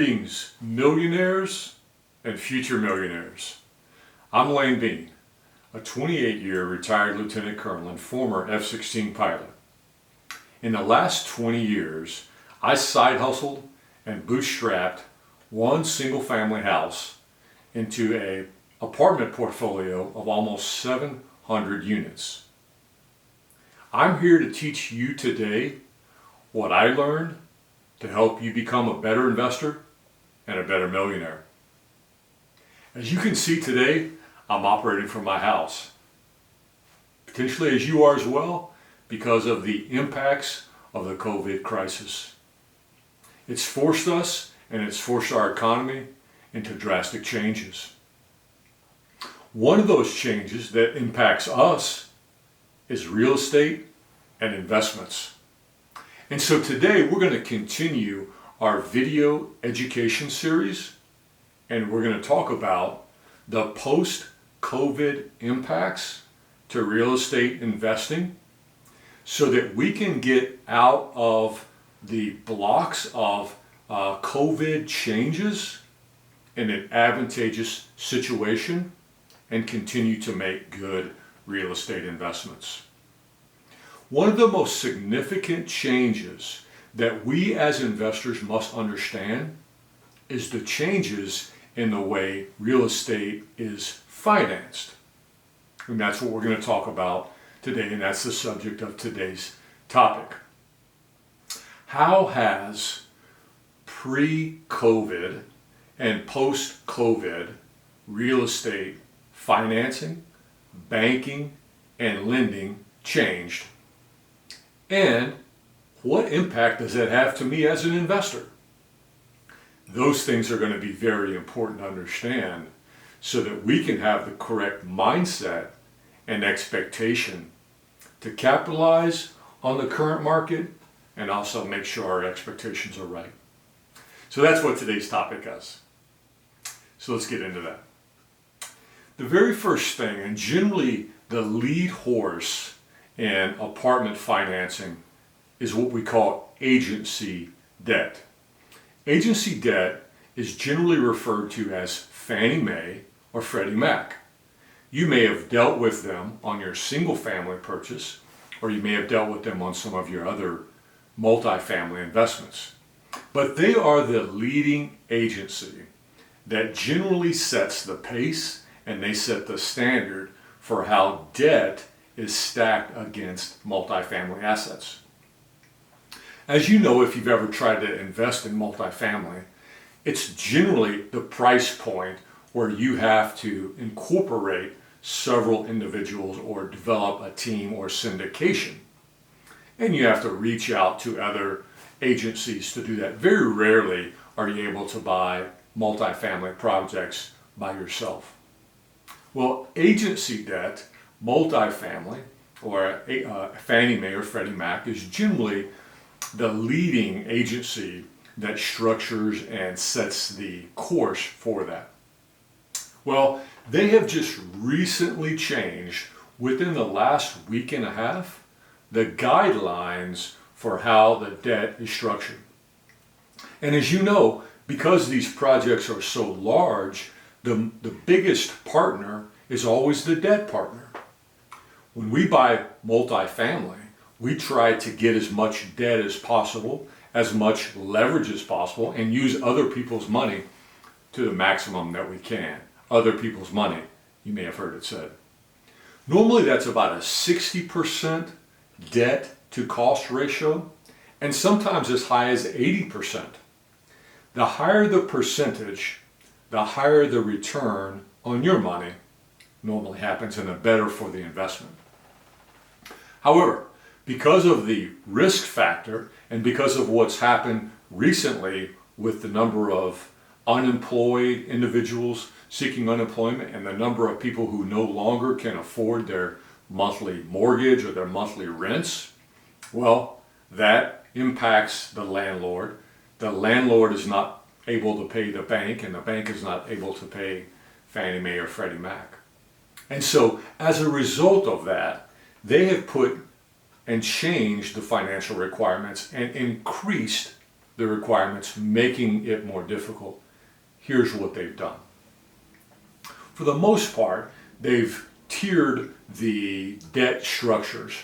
Greetings, millionaires and future millionaires. I'm Lane Bean, a 28-year retired lieutenant colonel and former F-16 pilot. In the last 20 years, I side hustled and bootstrapped one single family house into an apartment portfolio of almost 700 units. I'm here to teach you today what I learned to help you become a better investor and a better millionaire. As you can see today, I'm operating from my house. Potentially as you are as well, because of the impacts of the COVID crisis. It's forced us and it's forced our economy into drastic changes. One of those changes that impacts us is real estate and investments. And so today we're going to continue our video education series, and we're going to talk about the post-COVID impacts to real estate investing so that we can get out of the blocks of COVID changes in an advantageous situation and continue to make good real estate investments. One of the most significant changes that we as investors must understand is the changes in the way real estate is financed. And that's what we're going to talk about today, and that's the subject of today's topic. How has pre-COVID and post-COVID real estate financing, banking, and lending changed? And what impact does that have to me as an investor? Those things are going to be very important to understand so that we can have the correct mindset and expectation to capitalize on the current market and also make sure our expectations are right. So that's what today's topic is. So let's get into that. The very first thing, and generally the lead horse in apartment financing, is what we call agency debt. Agency debt is generally referred to as Fannie Mae or Freddie Mac. You may have dealt with them on your single family purchase, or you may have dealt with them on some of your other multifamily investments. But they are the leading agency that generally sets the pace, and they set the standard for how debt is stacked against multifamily assets. As you know, if you've ever tried to invest in multifamily, it's generally the price point where you have to incorporate several individuals or develop a team or syndication. And you have to reach out to other agencies to do that. Very rarely are you able to buy multifamily projects by yourself. Well, agency debt, multifamily, or Fannie Mae or Freddie Mac, is generally the leading agency that structures and sets the course for that. Well, they have just recently changed, within the last week and a half, the guidelines for how the debt is structured. And as you know, because these projects are so large, the biggest partner is always the debt partner. When we buy multifamily, we try to get as much debt as possible, as much leverage as possible, and use other people's money to the maximum that we can. Other people's money, you may have heard it said. Normally that's about a 60% debt to cost ratio, and sometimes as high as 80%. The higher the percentage, the higher the return on your money normally happens, and the better for the investment. However, because of the risk factor and because of what's happened recently with the number of unemployed individuals seeking unemployment and the number of people who no longer can afford their monthly mortgage or their monthly rents, well, that impacts the landlord. The landlord is not able to pay the bank, and the bank is not able to pay Fannie Mae or Freddie Mac. And so as a result of that, they have put and changed the financial requirements and increased the requirements, making it more difficult. Here's what they've done. For the most part, they've tiered the debt structures.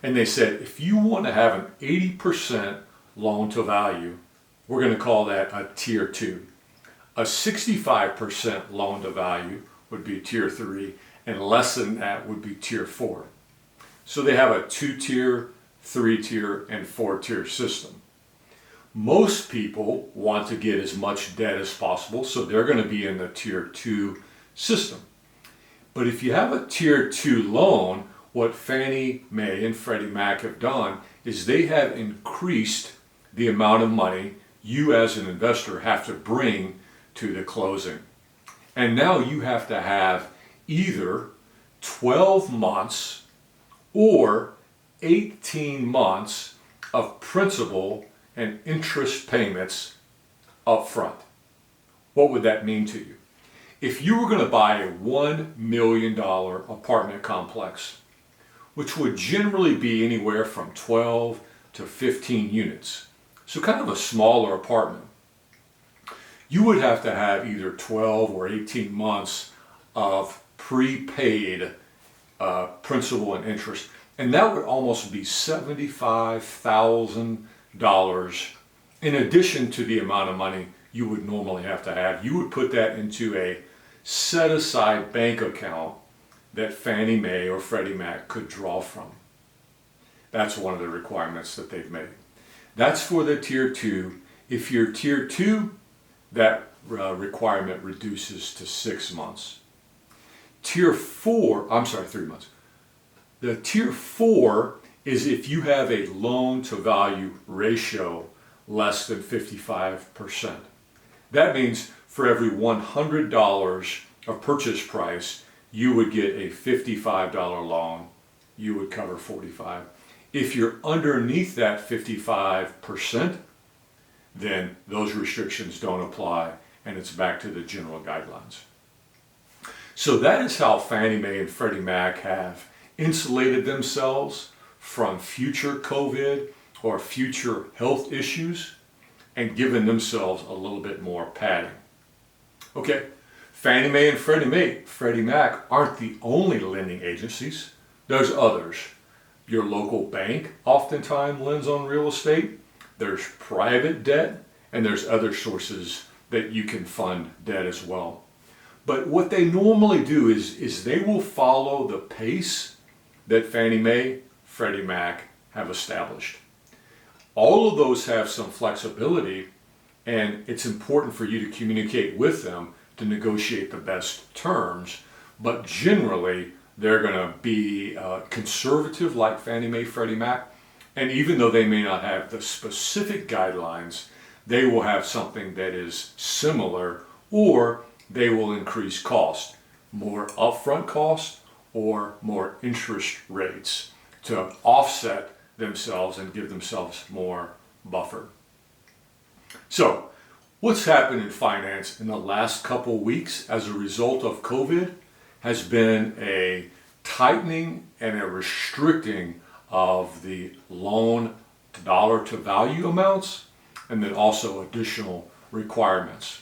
And they said, if you want to have an 80% loan to value, we're going to call that a tier 2. A 65% loan to value would be tier 3, and less than that would be tier 4. So they have a 2-tier, 3-tier, and 4-tier system. Most people want to get as much debt as possible, so they're going to be in the tier 2 system. But if you have a tier 2 loan, what Fannie Mae and Freddie Mac have done is they have increased the amount of money you as an investor have to bring to the closing. And now you have to have either 12 months or 18 months of principal and interest payments up front. What would that mean to you? If you were going to buy a $1 million apartment complex, which would generally be anywhere from 12 to 15 units, so kind of a smaller apartment, you would have to have either 12 or 18 months of prepaid principal and interest. And that would almost be $75,000 in addition to the amount of money you would normally have to have. You would put that into a set-aside bank account that Fannie Mae or Freddie Mac could draw from. That's one of the requirements that they've made. That's for the tier 2. If you're tier 2, that requirement reduces to 6 months. Tier 4, 3 months. The tier 4 is if you have a loan to value ratio less than 55%. That means for every $100 of purchase price, you would get a $55 loan. You would cover 45. If you're underneath that 55%, then those restrictions don't apply, and it's back to the general guidelines. So that is how Fannie Mae and Freddie Mac have insulated themselves from future COVID or future health issues and given themselves a little bit more padding. Okay, Fannie Mae and Freddie Mac aren't the only lending agencies. There's others. Your local bank oftentimes lends on real estate. There's private debt, and there's other sources that you can fund debt as well. But what they normally do is they will follow the pace that Fannie Mae, Freddie Mac have established. All of those have some flexibility, and it's important for you to communicate with them to negotiate the best terms, but generally they're going to be conservative like Fannie Mae, Freddie Mac, and even though they may not have the specific guidelines, they will have something that is similar, or they will increase cost, more upfront cost or more interest rates to offset themselves and give themselves more buffer. So, what's happened in finance in the last couple weeks as a result of COVID has been a tightening and a restricting of the loan dollar to value amounts, and then also additional requirements.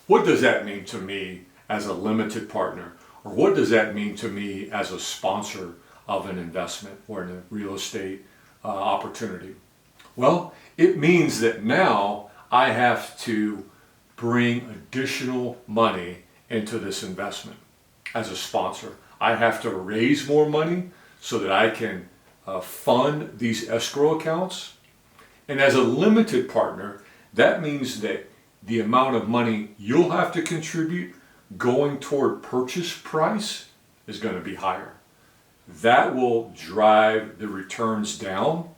What does that mean to me as a limited partner? Or what does that mean to me as a sponsor of an investment or in a real estate opportunity? Well, it means that now I have to bring additional money into this investment as a sponsor. I have to raise more money so that I can fund these escrow accounts. And as a limited partner, that means that the amount of money you'll have to contribute going toward purchase price is going to be higher. That will drive the returns down.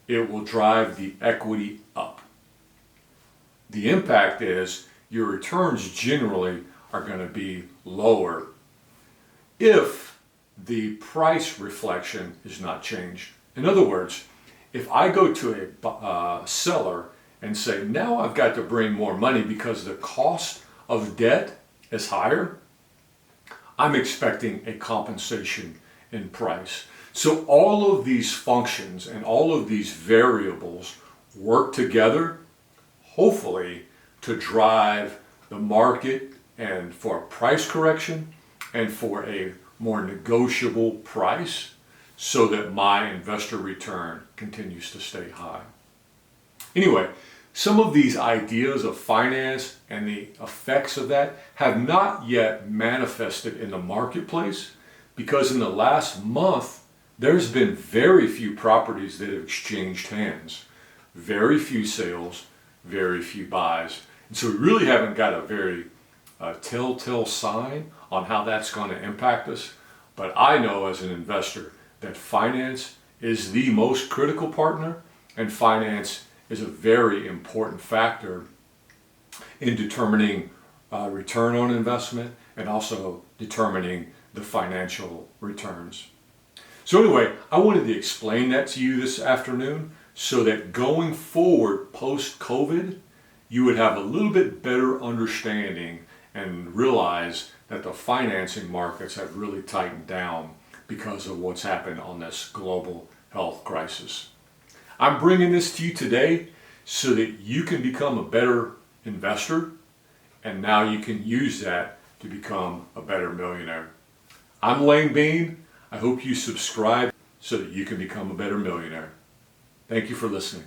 It will drive the equity up. The impact is your returns generally are going to be lower if the price reflection is not changed. In other words, if I go to a seller and say, now I've got to bring more money because the cost of debt is higher, I'm expecting a compensation in price. So all of these functions and all of these variables work together hopefully to drive the market and for a price correction and for a more negotiable price so that my investor return continues to stay high. Anyway, some of these ideas of finance and the effects of that have not yet manifested in the marketplace because in the last month, there's been very few properties that have exchanged hands, very few sales, very few buys. And so we really haven't got a very telltale sign on how that's going to impact us. But I know as an investor that finance is the most critical partner, and finance is a very important factor in determining return on investment and also determining the financial returns. So anyway, I wanted to explain that to you this afternoon so that going forward post-COVID, you would have a little bit better understanding and realize that the financing markets have really tightened down because of what's happened on this global health crisis. I'm bringing this to you today so that you can become a better investor, and now you can use that to become a better millionaire. I'm Lane Bean. I hope you subscribe so that you can become a better millionaire. Thank you for listening.